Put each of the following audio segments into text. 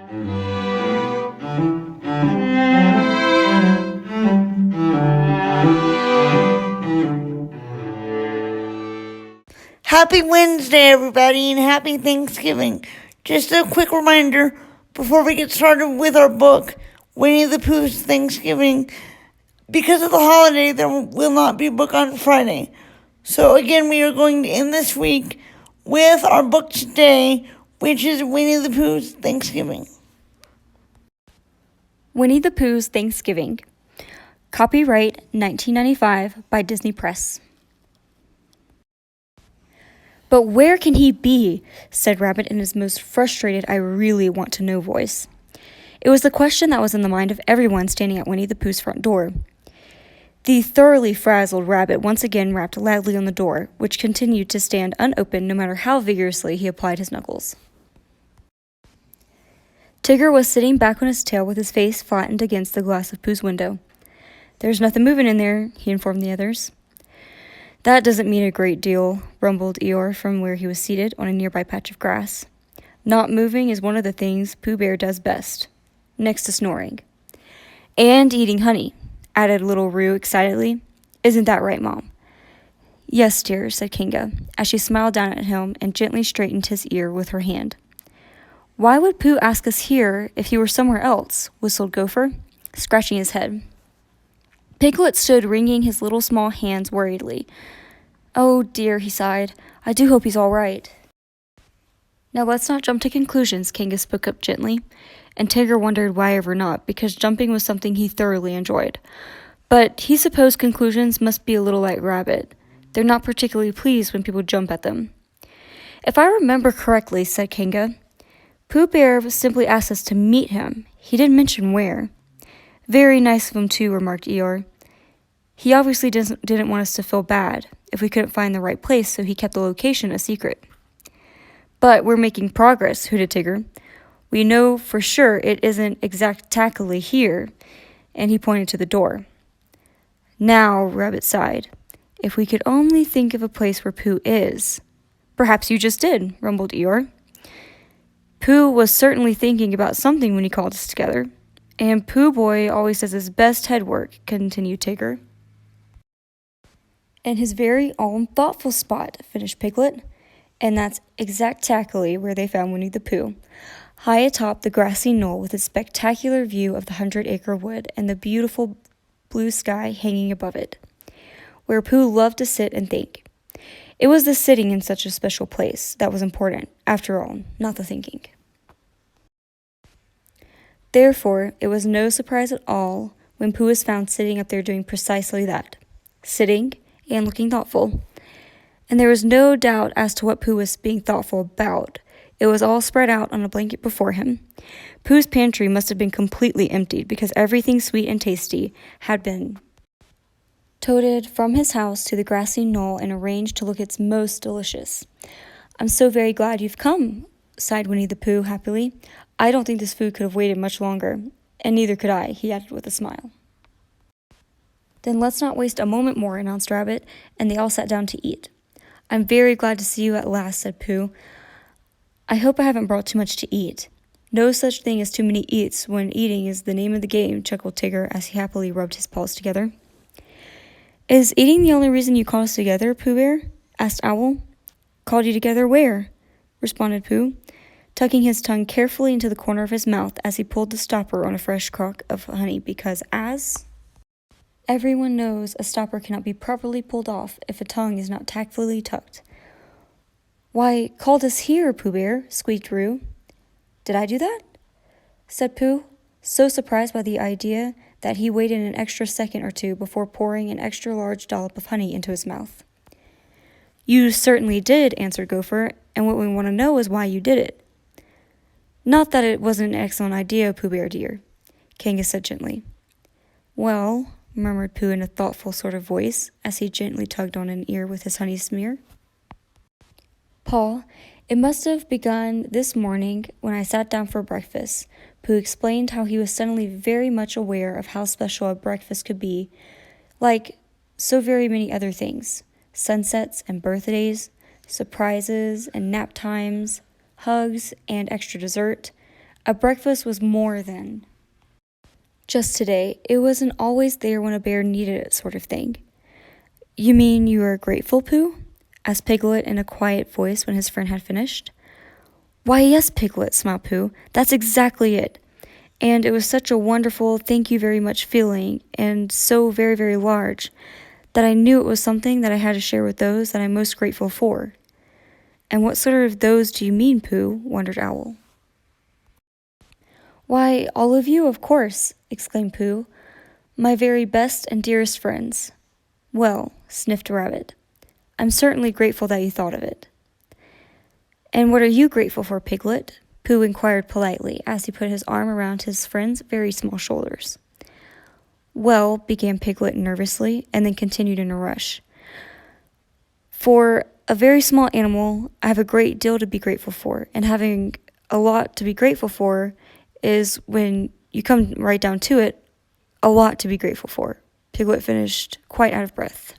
Happy Wednesday, everybody, and happy Thanksgiving. Just a quick reminder before we get started with our book, Winnie the Pooh's Thanksgiving. Because of the holiday, there will not be a book on Friday. So again, we are going to end this week with our book today, which is Winnie the Pooh's Thanksgiving. Winnie the Pooh's Thanksgiving. Copyright 1995 by Disney Press. "But where can he be?" said Rabbit in his most frustrated I really want to know voice. It was the question that was in the mind of everyone standing at Winnie the Pooh's front door. The thoroughly frazzled Rabbit once again rapped loudly on the door, which continued to stand unopened no matter how vigorously he applied his knuckles. Tigger was sitting back on his tail with his face flattened against the glass of Pooh's window. "There's nothing moving in there," he informed the others. "That doesn't mean a great deal," rumbled Eeyore from where he was seated on a nearby patch of grass. "Not moving is one of the things Pooh Bear does best, next to snoring. And eating honey," added little Roo excitedly. "Isn't that right, Mom?" "Yes, dear," said Kinga, as she smiled down at him and gently straightened his ear with her hand. "Why would Pooh ask us here if he were somewhere else?" whistled Gopher, scratching his head. Piglet stood wringing his little small hands worriedly. "Oh dear," he sighed. "I do hope he's all right." "Now let's not jump to conclusions," Kinga spoke up gently, and Tigger wondered why ever not, because jumping was something he thoroughly enjoyed. But he supposed conclusions must be a little like Rabbit. They're not particularly pleased when people jump at them. "If I remember correctly," said Kinga, "Pooh Bear simply asked us to meet him. He didn't mention where." "Very nice of him, too," remarked Eeyore. "He obviously didn't want us to feel bad if we couldn't find the right place, so he kept the location a secret." "But we're making progress," hooted Tigger. "We know for sure it isn't exactly here," and he pointed to the door. "Now," Rabbit sighed, "if we could only think of a place where Pooh is." "Perhaps you just did," rumbled Eeyore. "Pooh was certainly thinking about something when he called us together. And Pooh Boy always does his best head work," continued Tigger. "In his very own thoughtful spot," finished Piglet. And that's exactly where they found Winnie the Pooh, high atop the grassy knoll with its spectacular view of the 100-acre wood and the beautiful blue sky hanging above it, where Pooh loved to sit and think. It was the sitting in such a special place that was important, after all, not the thinking. Therefore, it was no surprise at all when Pooh was found sitting up there doing precisely that, sitting and looking thoughtful. And there was no doubt as to what Pooh was being thoughtful about. It was all spread out on a blanket before him. Pooh's pantry must have been completely emptied because everything sweet and tasty had been toted from his house to the grassy knoll and arranged to look its most delicious. "I'm so very glad you've come," sighed Winnie the Pooh happily. "I don't think this food could have waited much longer, and neither could I," he added with a smile. "Then let's not waste a moment more," announced Rabbit, and they all sat down to eat. "I'm very glad to see you at last," said Pooh. "I hope I haven't brought too much to eat." "No such thing as too many eats when eating is the name of the game," chuckled Tigger as he happily rubbed his paws together. "Is eating the only reason you called us together, Pooh Bear?" asked Owl. "Called you together where?" responded Pooh, tucking his tongue carefully into the corner of his mouth as he pulled the stopper on a fresh crock of honey because, as everyone knows, a stopper cannot be properly pulled off if a tongue is not tactfully tucked. "Why, called us here, Pooh Bear," squeaked Roo. "Did I do that?" said Pooh, so surprised by the idea that he waited an extra second or two before pouring an extra large dollop of honey into his mouth. "You certainly did," answered Gopher, "and what we want to know is why you did it." "Not that it wasn't an excellent idea, Pooh Bear dear," Kanga said gently. "Well," murmured Pooh in a thoughtful sort of voice as he gently tugged on an ear with his honey smear. "Paul, it must have begun this morning when I sat down for breakfast." Pooh explained how he was suddenly very much aware of how special a breakfast could be, like so very many other things: sunsets and birthdays, surprises and nap times, hugs and extra dessert, A breakfast was more than just today. It wasn't always there when a bear needed it, sort of thing. You mean you are grateful, Pooh? Asked Piglet in a quiet voice when his friend had finished. Why, yes, Piglet, smiled Pooh. That's exactly it. And it was such a wonderful thank you very much feeling, and so very, very large, that I knew it was something that I had to share with those that I'm most grateful for. And what sort of those do you mean, Pooh? Wondered Owl. Why, all of you, of course, exclaimed Pooh. My very best and dearest friends. Well, sniffed Rabbit, I'm certainly grateful that you thought of it. And what are you grateful for, Piglet? Pooh inquired politely as he put his arm around his friend's very small shoulders. Well, began Piglet nervously, and then continued in a rush. For a very small animal, I have a great deal to be grateful for, and having a lot to be grateful for is, when you come right down to it, a lot to be grateful for. Piglet finished quite out of breath.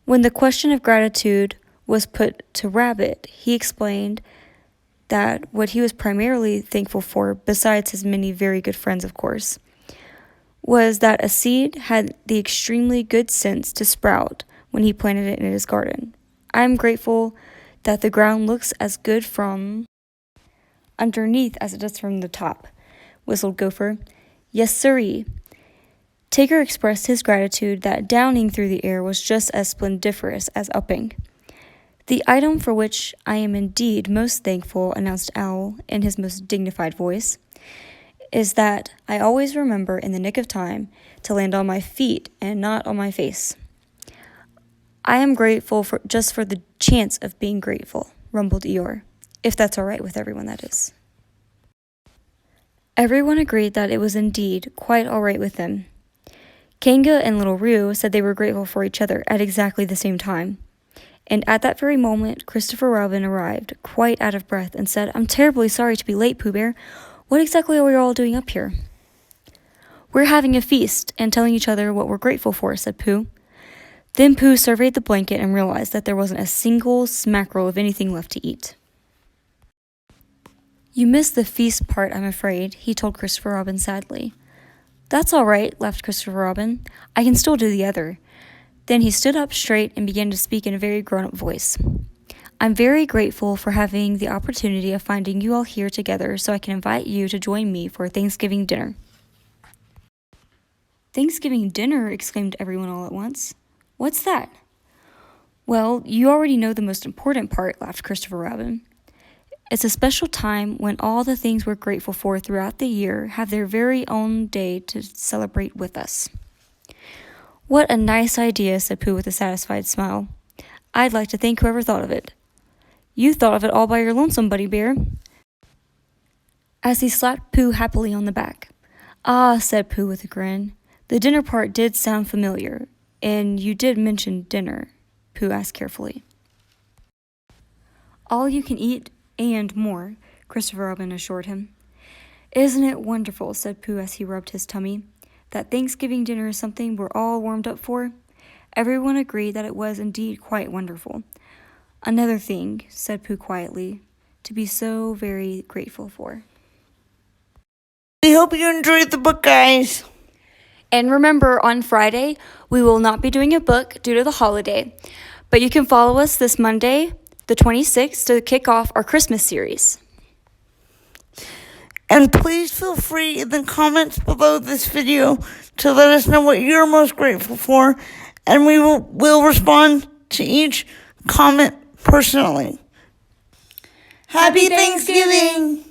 When the question of gratitude was put to Rabbit, he explained that what he was primarily thankful for, besides his many very good friends, of course, was that a seed had the extremely good sense to sprout when he planted it in his garden. I am grateful that the ground looks as good from underneath as it does from the top, whistled Gopher. Yes, sirree. Tigger expressed his gratitude that downing through the air was just as splendiferous as upping. The item for which I am indeed most thankful, announced Owl in his most dignified voice, is that I always remember in the nick of time to land on my feet and not on my face. I am grateful for just for the chance of being grateful, rumbled Eeyore, if that's all right with everyone, that is. Everyone agreed that it was indeed quite all right with them. Kanga and Little Roo said they were grateful for each other at exactly the same time. And at that very moment, Christopher Robin arrived, quite out of breath, and said, I'm terribly sorry to be late, Pooh Bear. What exactly are we all doing up here? We're having a feast and telling each other what we're grateful for, said Pooh. Then Pooh surveyed the blanket and realized that there wasn't a single smackerel of anything left to eat. You missed the feast part, I'm afraid, he told Christopher Robin sadly. That's all right, laughed Christopher Robin. I can still do the other. Then he stood up straight and began to speak in a very grown-up voice. I'm very grateful for having the opportunity of finding you all here together so I can invite you to join me for Thanksgiving dinner. Thanksgiving dinner, exclaimed everyone all at once. What's that? Well, you already know the most important part, laughed Christopher Robin. It's a special time when all the things we're grateful for throughout the year have their very own day to celebrate with us. What a nice idea, said Pooh with a satisfied smile. I'd like to thank whoever thought of it. You thought of it all by your lonesome, Buddy Bear. As he slapped Pooh happily on the back. Ah, said Pooh with a grin. The dinner part did sound familiar, and you did mention dinner, Pooh asked carefully. All you can eat and more, Christopher Robin assured him. Isn't it wonderful, said Pooh as he rubbed his tummy, that Thanksgiving dinner is something we're all warmed up for? Everyone agreed that it was indeed quite wonderful. Another thing, said Pooh quietly, to be so very grateful for. We hope you enjoyed the book, guys. And remember, on Friday, we will not be doing a book due to the holiday, but you can follow us this Monday, the 26th, to kick off our Christmas series. And please feel free in the comments below this video to let us know what you're most grateful for, and we will respond to each comment personally. Happy Thanksgiving!